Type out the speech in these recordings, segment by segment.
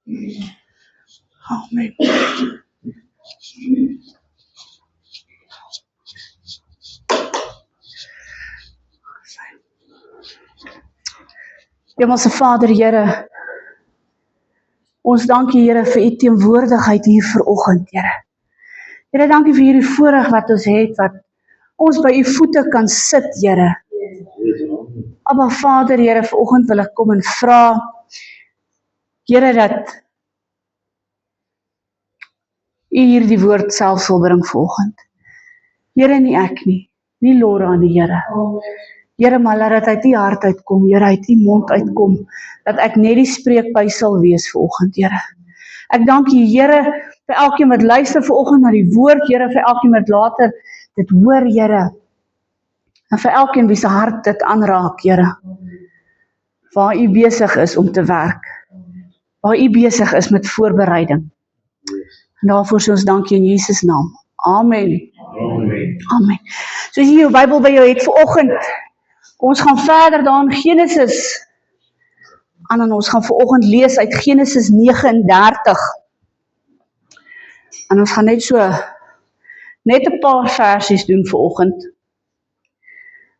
Amen. Hemelse Vader, Here, ons dankie Here vir u teenwoordigheid hier vanoggend, Here. Here, dankie vir hierdie voorreg wat ons het, wat ons by u voete kan sit, Here. Abba Vader, Here, vanoggend wil ek kom en vra, Here, dat u hierdie woord self sal bring vanoggend. Here, nie ek nie, nie Laura nie, Here. Here, maar laat dit uit die hart uitkom, Here, uit die mond uitkom, dat ek net die spreekbuis sal wees vanoggend, Here. Ek dank u, Here, vir elkeen wat luister vanoggend na die woord, Here, vir elkeen wat later dit hoor, Here. En vir elkeen wie se hart dit aanraak, Here. Waar u besig is om te werk. Waar u besig is met voorbereiding. En daarvoor sê ons dankie in Jesus naam. Amen. Amen. Amen. Soos jy jou Bybel by jou het vanoggend, ons gaan verder daar in Genesis. En ons gaan vanoggend lees uit Genesis 39. En ons gaan net 'n paar versies doen vanoggend.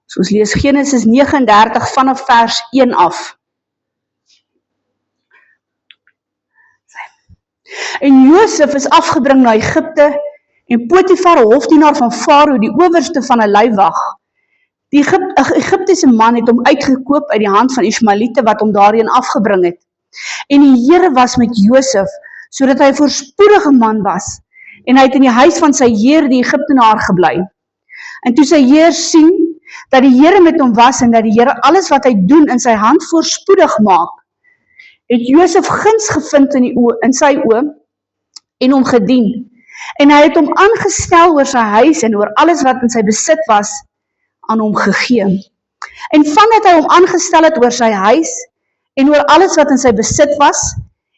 So ons lees Genesis 39 vanaf vers 1 af. En Josef is afgebring na Egipte en Potifar, hofdienaar van Farao, die owerste van 'n leiwag. Die Egiptiese man het hom uitgekoop uit die hand van Ismaeliete wat hom daarheen afgebring het. En die Here was met Josef, sodat hy 'n voorspoedige man was. En hy het in die huis van sy heer, die Egiptenaar, gebly. En toe sy heer sien dat die Here met hom was en dat die Here alles wat hy doen in sy hand voorspoedig maak, het Josef guns gevind in sy oë en hom gedien. En hy het hom aangestel oor sy huis en oor alles wat in sy besit was, aan hom gegee. En vandat hy hom aangestel het oor sy huis en oor alles wat in sy besit was,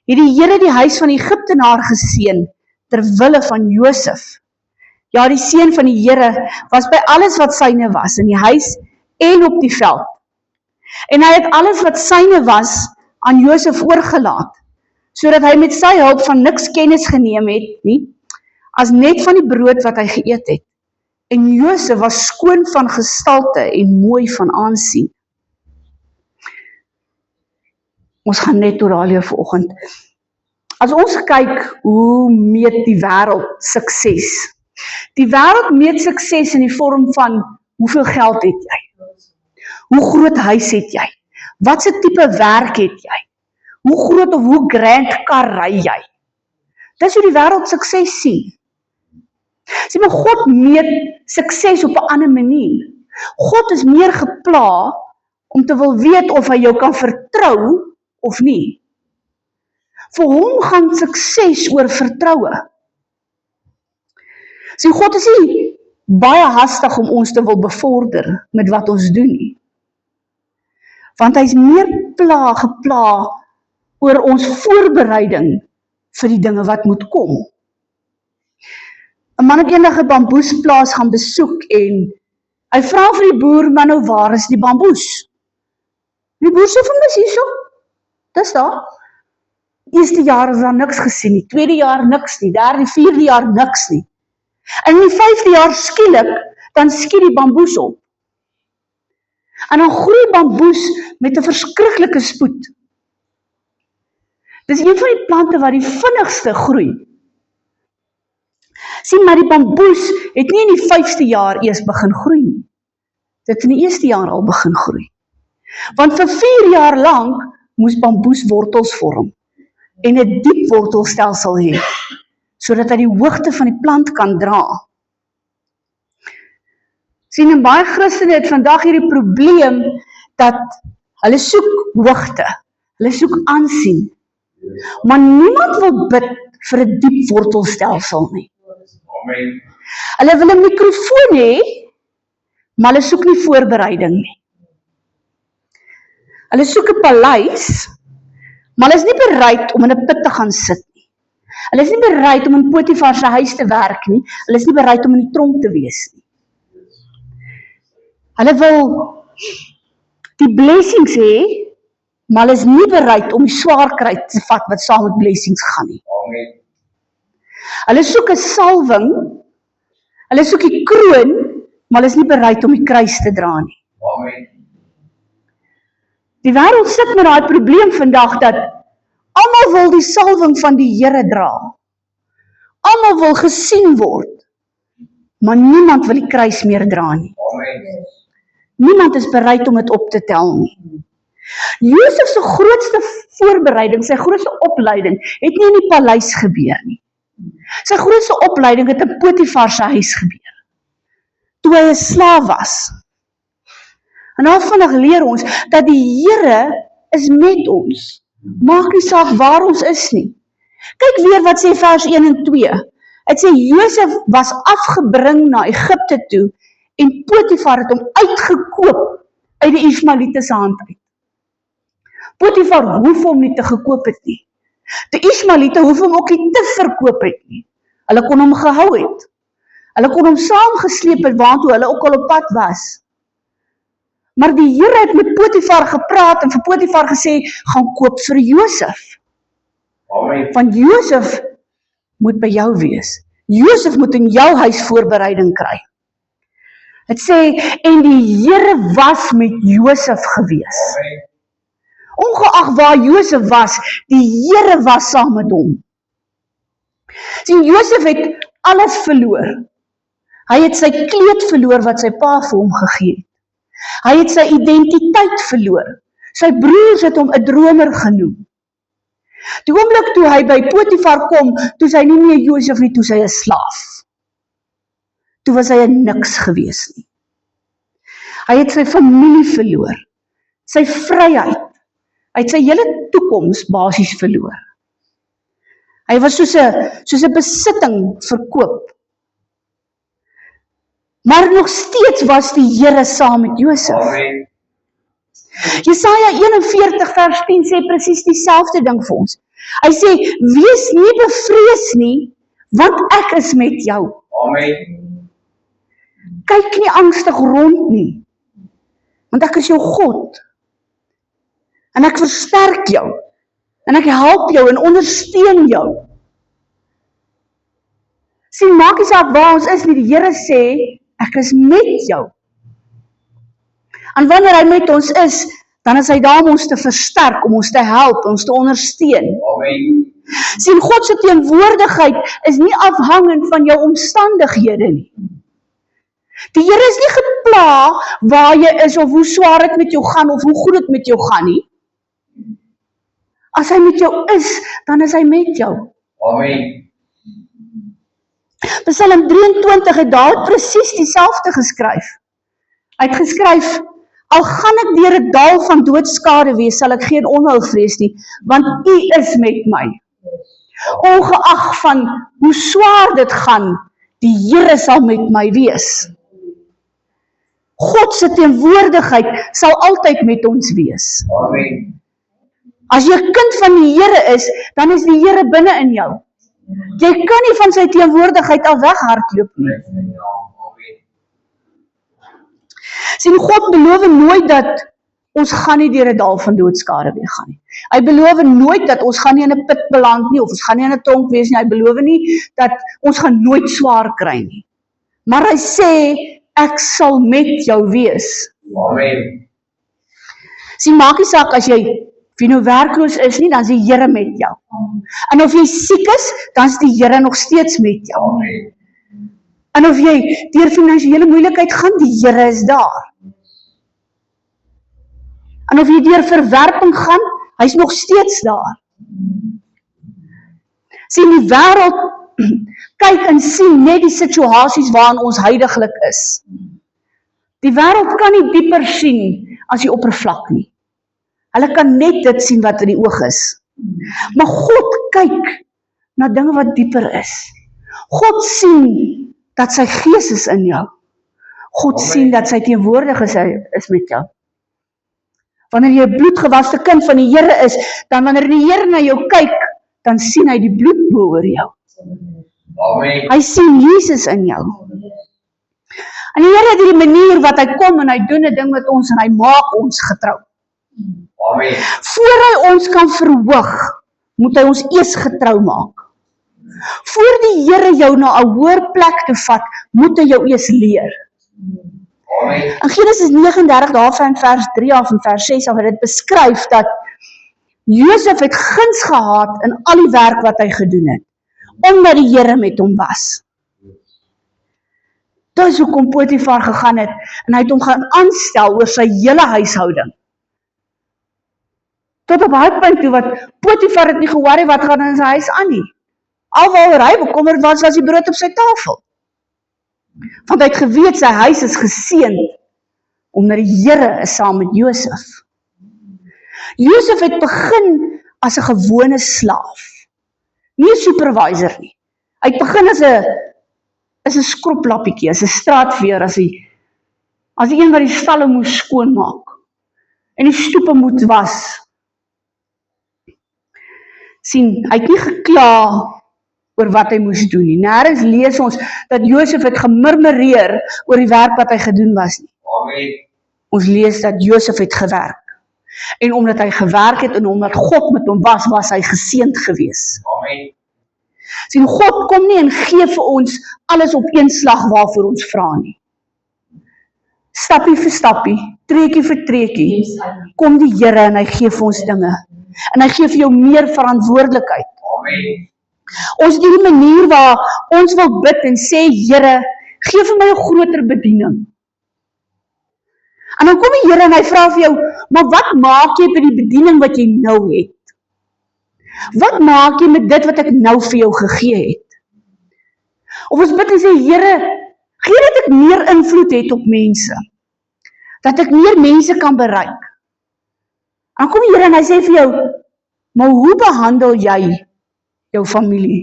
het die Here die huis van die Egiptenaar geseën ter wille van Josef. Ja, die seën van die Here was by alles wat syne was, in die huis en op die veld. En hy het alles wat syne was aan Josef oorgelaat, sodat hy met sy hulp van niks kennis geneem het nie, as net van die brood wat hy geëet het. En Josef was skoon van gestalte en mooi van aansien. Ons gaan net oral hier vanoggend. As ons kyk, hoe meet die wêreld sukses? Die wêreld meet sukses in die vorm van, hoeveel geld het jy? Hoe groot huis het jy? Wat se tipe werk het jy? Hoe groot of hoe grand kar ry jy? Dis hoe die wêreld sukses sien. Sien maar, God meet sukses op 'n ander manier. God is meer gepla om te wil weet of hy jou kan vertrou of nie. Vir hom gaan sukses oor vertroue. Sien, God is nie baie hastig om ons te wil bevorder met wat ons doen nie. Want hy is meer gepla oor ons voorbereiding vir die dinge wat moet kom. 'n Man het eendag 'n bamboesplaas gaan besoek en hy vra vir die boer, maar nou waar is die bamboes? Die boer sê vir hom, dis hierso. Dis daar. Eerste jaar is daar niks gesien nie, tweede jaar niks nie, derde, vierde jaar niks nie. En in die 5de jaar skielik, dan skiet die bamboes op. En dan groei bamboes met 'n verskriklike spoed. Dis een van die plante wat die vinnigste groei. Sien, maar die bamboes het nie in die 5ste jaar eers begin groei nie. Dit het in die eerste jaar al begin groei. Want vir 4 jaar lank moes bamboes wortels vorm en 'n diep wortelstelsel hê, sodat hy die hoogte van die plant kan dra. Sien, en baie Christene het vandag hierdie probleem dat hulle soek hoogte, hulle soek aansien, maar niemand wil bid vir 'n diep wortelstelsel nie. Amen. Hulle wil 'n mikrofoon hê, maar hulle soek nie voorbereiding nie. Hulle soek 'n paleis, maar hulle is nie bereid om in 'n put te gaan sit nie. Hulle is nie bereid om in Potifar se huis te werk nie. Hulle is nie bereid om in die tronk te wees nie. Hulle wil die blessings hê, maar hulle is nie bereid om die swaar kry te vat wat saam met blessings gaan nie. Amen. Hulle soek 'n salwing, hulle soek die kroon, maar hulle is nie bereid om die kruis te dra nie. Amen. Die wêreld sit met daai probleem vandag dat almal wil die salwing van die Here dra. Almal wil gesien word, maar niemand wil die kruis meer dra nie. Amen. Niemand is bereid om dit op te tel nie. Josef se grootste voorbereiding, sy grootste opleiding, het nie in die paleis gebeur nie. Sy grootste opleiding het in Potifar se huis gebeur, toe hy 'n slaaf was. En nou vinnig leer ons, dat die Here is met ons, maak nie saak waar ons is nie. Kyk weer wat sê vers 1 en 2, het sê Josef was afgebring na Egipte toe, en Potifar het hom uitgekoop uit die Ismaeliete se hand uit. Potifar hoef hom nie te gekoop het nie. Die Ismaeliete hoef hom ook nie te verkoop het nie. Hulle kon hom gehou het. Hulle kon hom saamgesleep het waartoe hulle ook al op pad was. Maar die Here het met Potifar gepraat en vir Potifar gesê, gaan koop vir Josef. Amen. Want Josef moet by jou wees. Josef moet in jou huis voorbereiding kry. Het sê, en die Here was met Josef gewees. Amen. Ongeag waar Josef was, die Here was saam met hom. Sien, Josef het alles verloor. Hy het sy kleed verloor wat sy pa vir hom gegee het. Hy het sy identiteit verloor. Sy broers het hom 'n dromer genoem. Die oomblik toe hy by Potifar kom, toe hy nie meer Josef nie, toe hy 'n slaaf. Toe was hy 'n niks gewees nie. Hy het sy familie verloor, sy vryheid, hy het sy hele toekoms basies verloor. Hy was soos 'n besitting verkoop. Maar nog steeds was die Here saam met Josef. Amen. Jesaja 41 vers 10 sê presies dieselfde ding vir ons. Hy sê, wees nie bevrees nie, want ek is met jou. Amen. Kyk nie angstig rond nie, want ek is jou God. En ek versterk jou, en ek help jou en ondersteun jou. Sien, maak nie saak waar ons is nie, die Here sê, ek is met jou. En wanneer hy met ons is, dan is hy daar om ons te versterk, om ons te help, om ons te ondersteun. Amen. Sien, God se teenwoordigheid is nie afhangend van jou omstandighede nie. Die Here is nie gepla waar jy is, of hoe swaar dit met jou gaan, of hoe goed dit met jou gaan nie. As hy met jou is, dan is hy met jou. Amen. Psalm 23 het daar presies dieselfde geskryf. Hy het geskryf, al gaan ek deur 'n dal van doodskade wees, sal ek geen onheil vrees nie, want U is met my. Ongeag van hoe swaar dit gaan, die Here sal met my wees. God se teenwoordigheid sal altyd met ons wees. Amen. As jy 'n kind van die Here is, dan is die Here binne in jou. Jy kan nie van sy teenwoordigheid af weghardloop nie. Amen. Sien, God beloof nooit dat ons gaan nie deur 'n dal van doodskade weer gaan nie. Hy beloof nooit dat ons gaan nie in 'n put beland nie, of ons gaan nie in 'n tronk wees nie. Hy beloof nie dat ons gaan nooit swaar kry nie. Maar hy sê, ek sal met jou wees. Amen. Sien, maak nie saak as jy nou werkloos is nie, dan is die Here met jou. En of jy siek is, dan is die Here nog steeds met jou. Amen. En of jy deur finansiële moeilikheid gaan, die Here is daar. En of jy deur verwerping gaan, hy's nog steeds daar. Sien, die wêreld kyk en sien net die situasies waarin ons huidiglik is. Die wêreld kan nie dieper sien as die oppervlak nie. Hulle kan net dit sien wat in die oog is. Maar God kyk na dinge wat dieper is. God sien dat sy gees is in jou. God sien dat sy teenwoordig is met jou. Wanneer jy 'n bloedgewaste kind van die Here is, dan wanneer die Here na jou kyk, dan sien hy die bloed bo oor jou. Amen. Hy sien Jesus in jou. En die Here het die manier wat hy kom en hy doen 'n ding met ons en hy maak ons getrou. Amen. Voor hy ons kan verhoog, moet hy ons eers getrou maak. Voor die Here jou na 'n hoër plek toe vat, moet hy jou eers leer. Amen. In Genesis 39 daarvan in vers 3 af en vers 6 af het dit beskryf dat Josef het guns gehad in al die werk wat hy gedoen het, omdat die Here met hom was. Dis hoekom Potifar gegaan het en hy het hom gaan aanstel oor sy hele huishouding. Tot op daai punt toe wat Potifar het nie geworry wat gaan in sy huis aan nie. Alwaaroor hy bekommerd was die brood op sy tafel. Want hy het geweet sy huis is geseënd, omdat die Here is saam met Josef. Josef het begin as 'n gewone slaaf, nie 'n supervisor nie. Hy het begin as 'n skroplappietjie, as 'n straatveer, as die een wat die stalle moes skoonmaak en die stoepe moet was. Sien, hy het nie gekla oor wat hy moes doen nie. Nêrens lees ons dat Josef het gemurmureer oor die werk wat hy gedoen was nie. Amen. Ons lees dat Josef het gewerk. En omdat hy gewerk het en omdat God met hom was, was hy geseënd gewees. Amen. Sien, God kom nie en gee vir ons alles op een slag waarvoor ons vra nie. Stappie vir stappie, treukie vir treukie, kom die Here en hy gee vir ons dinge. En hy gee vir jou meer verantwoordelikheid. Amen. Ons het die manier waar ons wil bid en sê, Here, gee vir my 'n groter bediening. En dan kom die Here en hy vra vir jou, maar wat maak jy met die bediening wat jy nou het? Wat maak jy met dit wat ek nou vir jou gegee het? Of ons bid en sê, Here, gee dat ek meer invloed het op mense. Dat ek meer mense kan bereik. En dan kom die Here en hy sê vir jou, maar hoe behandel jy jou familie?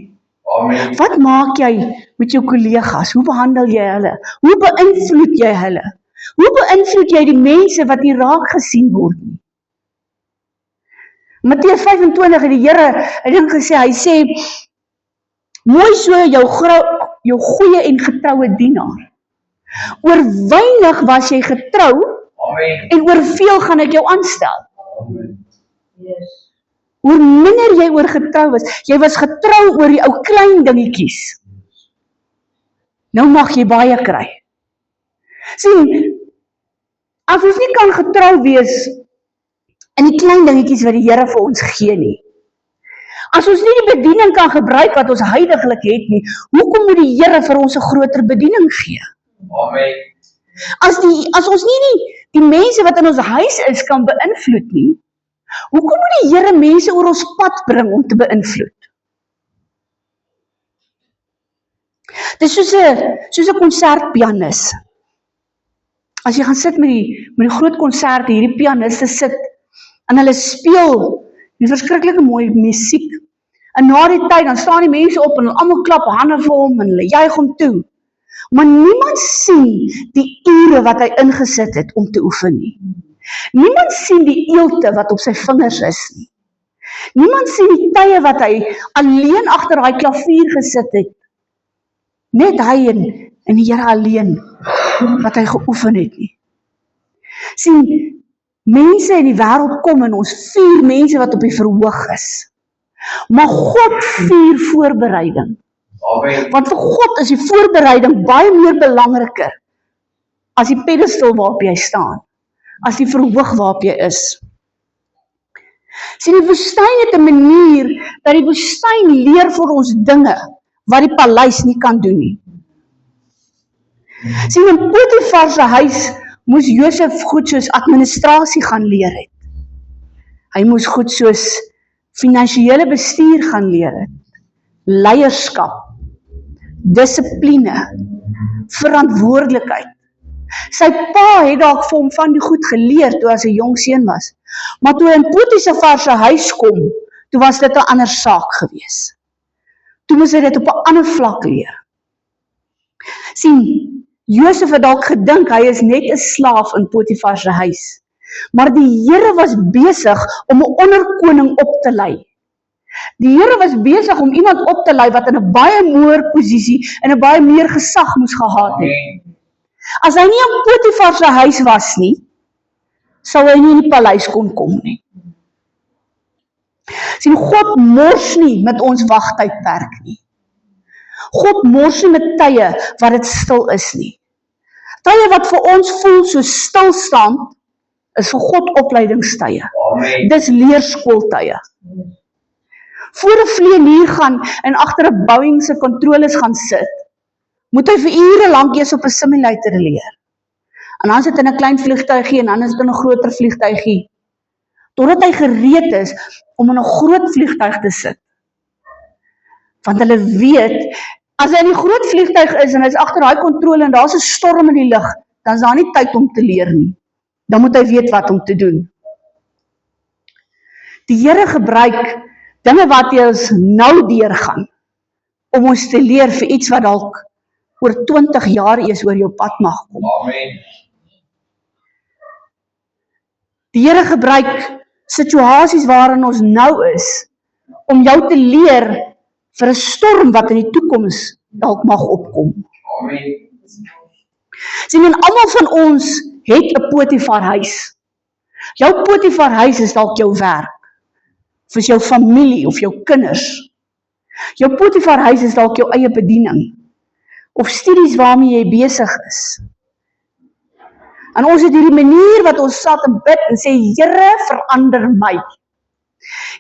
Amen. Wat maak jy met jou kollegas? Hoe behandel jy hulle? Hoe beïnvloed jy hulle? Hoe beïnvloed jy die mense wat nie raak gesien word nie? Matteus 25 het die Here 'n ding gesê, hy sê, mooi so jou goeie en getroue dienaar. Oor weinig was jy getrou, Amen. en oor veel gaan ek jou aanstel. Amen. Hoe minder jy oor getrou was, jy was getrou oor die ou klein dingetjies. Nou mag jy baie kry. Sien, as ons nie kan getrou wees in die klein dingetjies wat die Here vir ons gee nie. As ons nie die bediening kan gebruik wat ons huidiglik het nie, hoekom moet die Here vir ons 'n groter bediening gee? Amen. As ons nie die mense wat in ons huis is kan beïnvloed nie, hoekom moet die Here mense oor ons pad bring om te beïnvloed? Dit is soos 'n konsertpianis. As jy gaan sit met die groot konserte, hierdie pianiste sit en hulle speel die verskriklike mooi musiek. En na die tyd dan staan die mense op en almal klap hande vir hom en hulle juig hom toe. Maar niemand sien die ure wat hy ingesit het om te oefen nie. Niemand sien die eelte wat op sy vingers is nie. Niemand sien die tye wat hy alleen agter daai klavier gesit het. Net hy en die Here alleen wat hy geoefen het nie. Sien, mense in die wêreld kom en ons vier mense wat op die verhoog is. Maar God vier voorbereiding. Amen. Want vir God is die voorbereiding baie meer belangriker as die pedestal waarop jy staan, as die verhoog waarop jy is. Sien, die woestyn het 'n manier dat die woestyn leer vir ons dinge wat die paleis nie kan doen nie. Sien, in Potifar se huis moes Josef goed soos administrasie gaan leer het. Hy moes goed soos finansiële bestuur gaan leer het. Leierskap, dissipline, verantwoordelikheid. Sy pa het dalk vir hom van die goed geleer toe as 'n jong seun was. Maar toe hy in Potifar se huis kom, toe was dit 'n ander saak gewees. Toe moes hy dit op 'n ander vlak leer. Sien, Josef het dalk gedink hy is net 'n slaaf in Potifar se huis. Maar die Here was besig om 'n onderkoning op te lei. Die Here was besig om iemand op te lei wat in 'n baie hoër posisie en 'n baie meer gesag moes gehad het. Amen. As hy nie in Potifar se huis was nie, sou hy nie in die paleis kon kom nie. Sien, God mors nie met ons wagtydperk nie. God mors nie met tye wat dit stil is nie. Tye wat vir ons voel so stilstand, is vir God opleidingstye. Amen. Dis leerskooltye. Voor 'n vlieënier gaan en agter 'n Boeing se controles gaan sit, moet hy vir ure lank eers op 'n simulator leer. En dan sit in 'n klein vliegtuigie en dan is dit in 'n groter vliegtuigie. Totdat hy gereed is om in 'n groot vliegtuig te sit. Want hulle weet, as hy in die groot vliegtuig is en hy is agter daai kontrole en daar's 'n storm in die lug, dan is daar nie tyd om te leer nie. Dan moet hy weet wat om te doen. Die Here gebruik dinge wat jy ons nou deurgaan, om ons te leer vir iets wat dalk oor 20 jaar eers oor jou pad mag kom. Amen. Die Here gebruik situasies waarin ons nou is, om jou te leer vir 'n storm wat in die toekoms dalk mag opkom. Amen. Sien, en almal van ons het 'n Potifar huis. Jou Potifar huis is dalk jou werk, of is jou familie of jou kinders. Jou Potifar huis is dalk jou eie bediening, of studies waarmee jy besig is. En ons het hierdie manier wat ons sat en bid en sê, Here, verander my.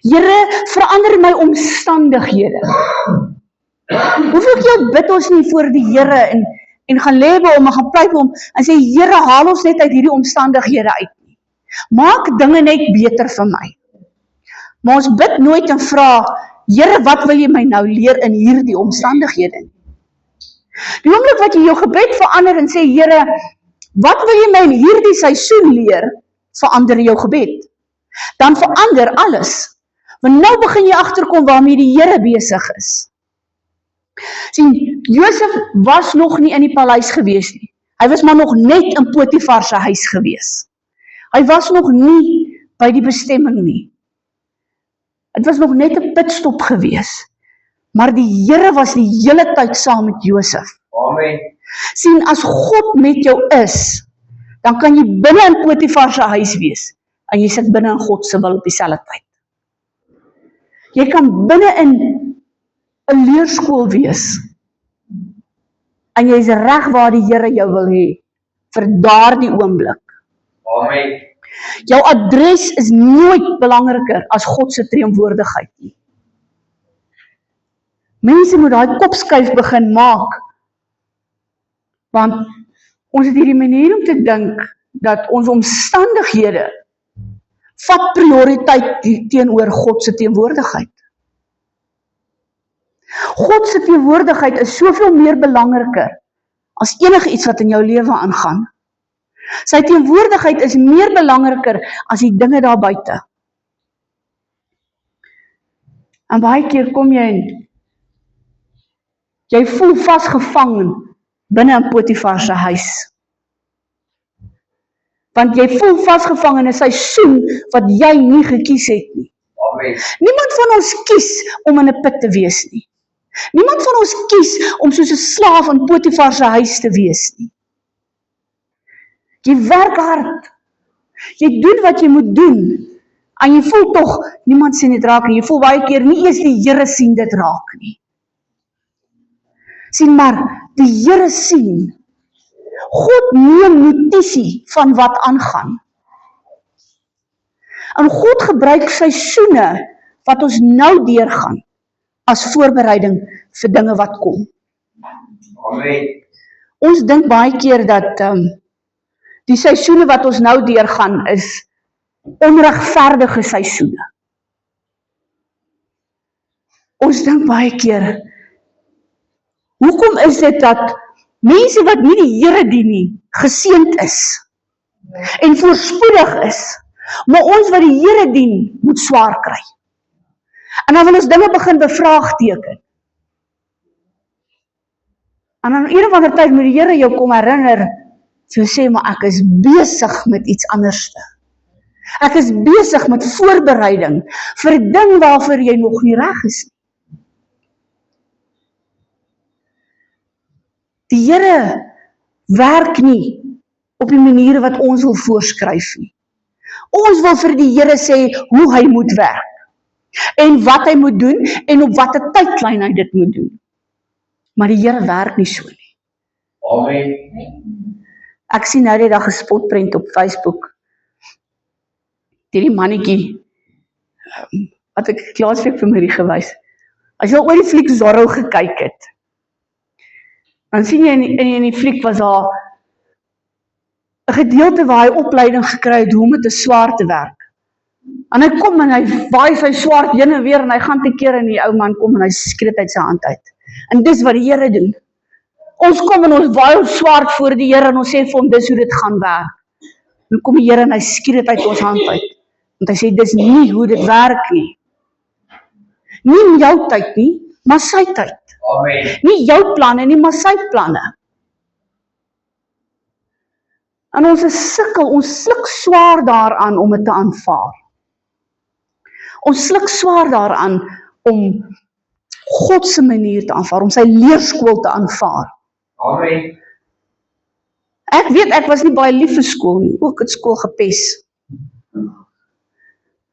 Here, verander my omstandighede. Hoeveel keer bid ons nie voor die Here en gaan lê by hom en gaan pleit by hom en sê, Here, haal ons net uit hierdie omstandighede uit nie. Maak dinge net beter vir my. Maar ons bid nooit en vra, Here, wat wil jy my nou leer in hierdie omstandighede? Die oomblik wat jy jou gebed verander en sê, Here, wat wil jy my in hierdie seisoen leer, verander jou gebed. Dan verander alles. Want nou begin jy agterkom waarmee die Here besig is. Sien, Josef was nog nie in die paleis gewees nie. Hy was maar nog net in Potifar se huis gewees. Hy was nog nie by die bestemming nie. Het was nog net 'n pitstop gewees. Maar die Here was die hele tyd saam met Josef. Amen. Sien, as God met jou is, dan kan jy binne in Potifar se huis wees, en jy sit binne in God se wil op dieselfde tyd. Jy kan binne in 'n leerskool wees, en jy is reg waar die Here jou wil hê, vir daardie oomblik. Amen. Jou adres is nooit belangriker as God se teenwoordigheid nie. Mense moet daai kopskuif begin maak, want ons het hierdie manier om te dink, dat ons omstandighede vat prioriteit teenoor God se teenwoordigheid. God se teenwoordigheid is soveel meer belangriker as enige iets wat in jou lewe aangaan. Sy teenwoordigheid is meer belangriker as die dinge daar buite. En baie keer kom jy en jy voel vasgevang binne in Potifar se huis. Want jy voel vasgevang in 'n seisoen wat jy nie gekies het nie. Amen. Niemand van ons kies om in 'n put te wees nie. Niemand van ons kies om soos 'n slaaf in Potifar se huis te wees nie. Jy werk hard. Jy doen wat jy moet doen. En jy voel tog, niemand sien dit raak nie. Jy voel baie keer nie eens die Here sien dit raak nie. Sien maar, die Here sien. God neem notisie van wat aangaan. En God gebruik seisoene wat ons nou deurgaan as voorbereiding vir dinge wat kom. Amen. Ons dink baie keer dat die seisoene wat ons nou deurgaan is onregverdige seisoene. Ons dink baie keer, hoekom is dit dat mense wat nie die Here dien nie, geseënd is en voorspoedig is, maar ons wat die Here dien, moet swaar kry. En dan wil ons dinge begin bevraagteken. En dan een of ander tyd moet die Here jou kom herinner, so sê, maar ek is besig met iets anderste. Ek is besig met voorbereiding vir 'n ding waarvoor jy nog nie reg is nie. Die Here werk nie op die maniere wat ons wil voorskryf nie. Ons wil vir die Here sê hoe hy moet werk. en wat hy moet doen, en op watter tydlyn hy dit moet doen. Maar die Here werk nie so nie. Amen. Ek sien nou die dag 'n spotprent op Facebook. Die mannetjie, wat ek laasweek vir Marie gewys. As jy al oor die fliek Zorro gekyk het, dan sien jy in die fliek was daar 'n gedeelte waar hy opleiding gekry het hoe om met 'n swaard te werk. En hy kom en hy waai sy swaard heen en weer en hy gaan te keer en die ou man kom en hy skreet uit sy hand uit. En dis wat die Here doen. Ons kom en ons waai ons swaard voor die Here en ons sê vir hom dis hoe dit gaan werk. Dan kom die Here en hy skreet uit ons hand uit. Want hy sê dis nie hoe dit werk nie. Nie in jou tyd nie, maar sy tyd. Amen. Nie jou planne nie, maar sy planne. En ons is sukkel, ons sluk swaar daaraan om dit te aanvaar. Ons sluk swaar daaraan om God se manier te aanvaar, om sy leerskool te aanvaar. Amen. Ek weet, ek was nie baie lief vir skool nie, ook het skool gepes.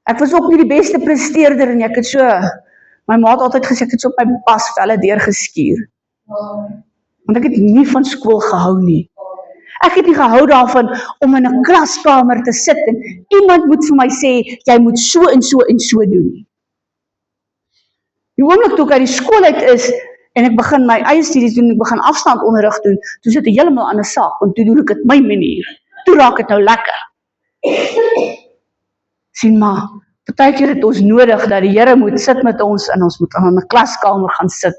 Ek was ook nie die beste presteerder en ek het so, my ma het altyd gesê, ek het so op my pasvelle deurgeskuur. Want ek het nie van skool gehou nie. Ek het nie gehou daarvan om in 'n klaskamer te sit en iemand moet vir my sê, jy moet so en so en so doen. Die oomblik toe ek uit die skool uit is, en ek begin my eie studies doen, ek begin afstandonderrig doen, toe sit ek heeltemal aan 'n saak, want toe doen ek dit my manier. Toe raak dit nou lekker. Sien maar, partykeer het ons nodig dat die Here moet sit met ons en ons moet in 'n klaskamer gaan sit.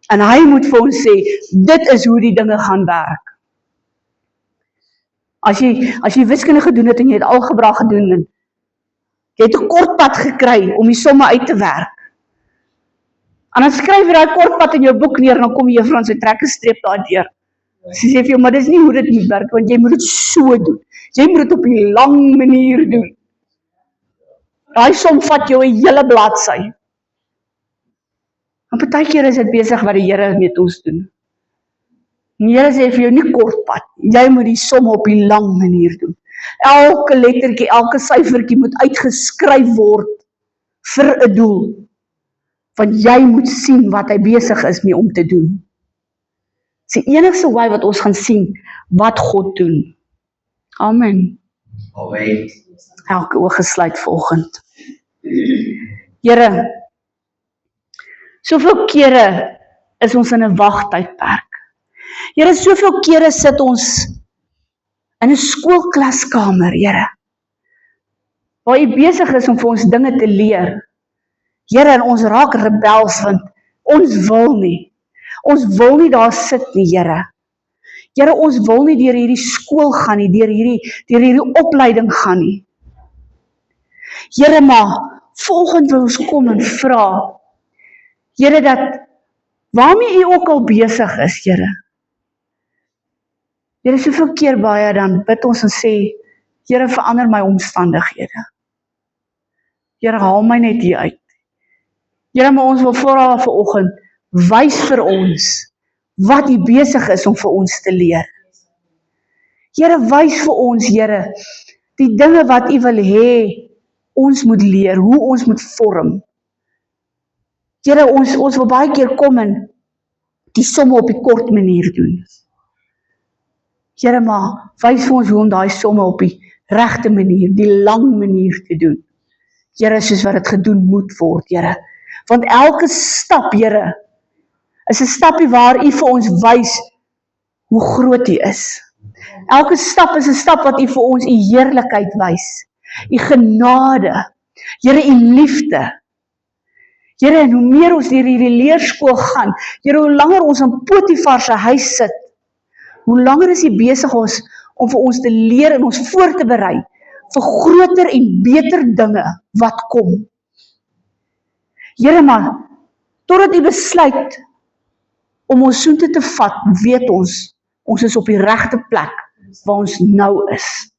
En hy moet vir ons sê, dit is hoe die dinge gaan werk. As jy wiskunde gedoen het en jy het algebra gedoen en jy het 'n kortpad gekry om die somme uit te werk. En dan skryf jy daai kortpad in jou boek neer en dan kom die juffrou en sy trek 'n streep daardeur. Sy sê vir jou, maar dis nie hoe dit moet werk, want jy moet dit so doen. Jy moet dit op die lang manier doen. Daai som vat jou 'n hele bladsy. En partykeer is dit besig wat die Here met ons doen. Die Here sê vir jou nie kortpad, jy moet die som op die lang manier doen. Elke lettertjie, elke syfertjie moet uitgeskryf word vir 'n doel. Want jy moet sien wat hy besig is mee om te doen. Dis die enigste wy wat ons gaan sien wat God doen. Amen. Amen. Elke oog gesluit vanoggend. Here, soveel kere is ons in 'n wagtydperk. Here, soveel kere sit ons in 'n skoolklaskamer, Here, waar U besig is om vir ons dinge te leer. Here, en ons raak rebels, want ons wil nie. Ons wil nie daar sit nie, Here. Here, ons wil nie deur hierdie skool gaan nie, deur hierdie opleiding gaan nie. Here, maar volgende wil ons kom en vra, Here, dat waarmee U ook al besig is, Here. Here, soveel keer baie dan bid ons en sê, Here, verander my omstandighede. Here, haal my net hier uit. Here, maar ons wil vra vanoggend, wys vir ons wat U besig is om vir ons te leer. Here, wys vir ons, Here, die dinge wat U wil hê ons moet leer, hoe ons moet vorm. Here, ons wil baie keer kom en die somme op die kort manier doen. Here, maar wys vir ons hoe om daai somme op die regte manier, die lang manier te doen. Here, soos wat dit gedoen moet word, Here. Want elke stap, Here, is 'n stapie waar U vir ons wys hoe groot U is. Elke stap is 'n stap wat U vir ons U heerlikheid wys. U genade. Here, U liefde. Here, en hoe meer ons deur hierdie leerskool gaan, Here, hoe langer ons in Potifar se huis sit, hoe langer is U besig om vir ons te leer en ons voor te berei vir groter en beter dinge wat kom. Here, maar totdat U besluit om ons soontoe te vat, weet ons is op die regte plek waar ons nou is.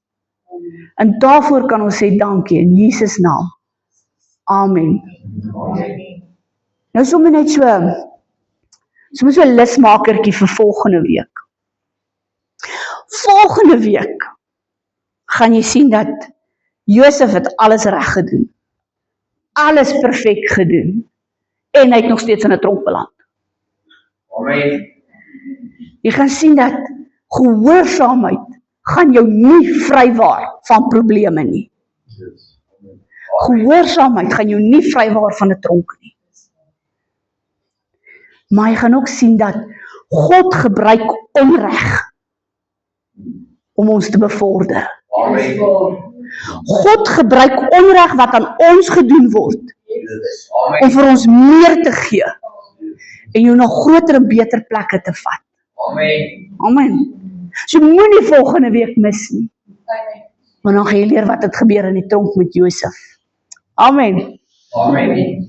En daarvoor kan ons sê dankie in Jesus naam. Amen. Nou sommer net so 'n lusmakertjie vir volgende week. Volgende week gaan jy sien dat Josef het alles reg gedoen. alles perfek gedoen en hy het nog steeds in 'n tronk beland. Amen. Jy gaan sien dat gehoorsaamheid gaan jou nie vrywaar van probleme nie. Gehoorsaamheid gaan jou nie vrywaar van 'n tronk nie. Maar jy gaan ook sien dat God gebruik onreg om ons te bevorder. Amen. God gebruik onreg wat aan ons gedoen word om Amen. vir ons meer te gee en jou na groter en beter plekke te vat. Amen. Amen. So moenie volgende week mis nie. Maar dan gaan jy leer wat het gebeur in die tronk met Josef. Amen. Amen.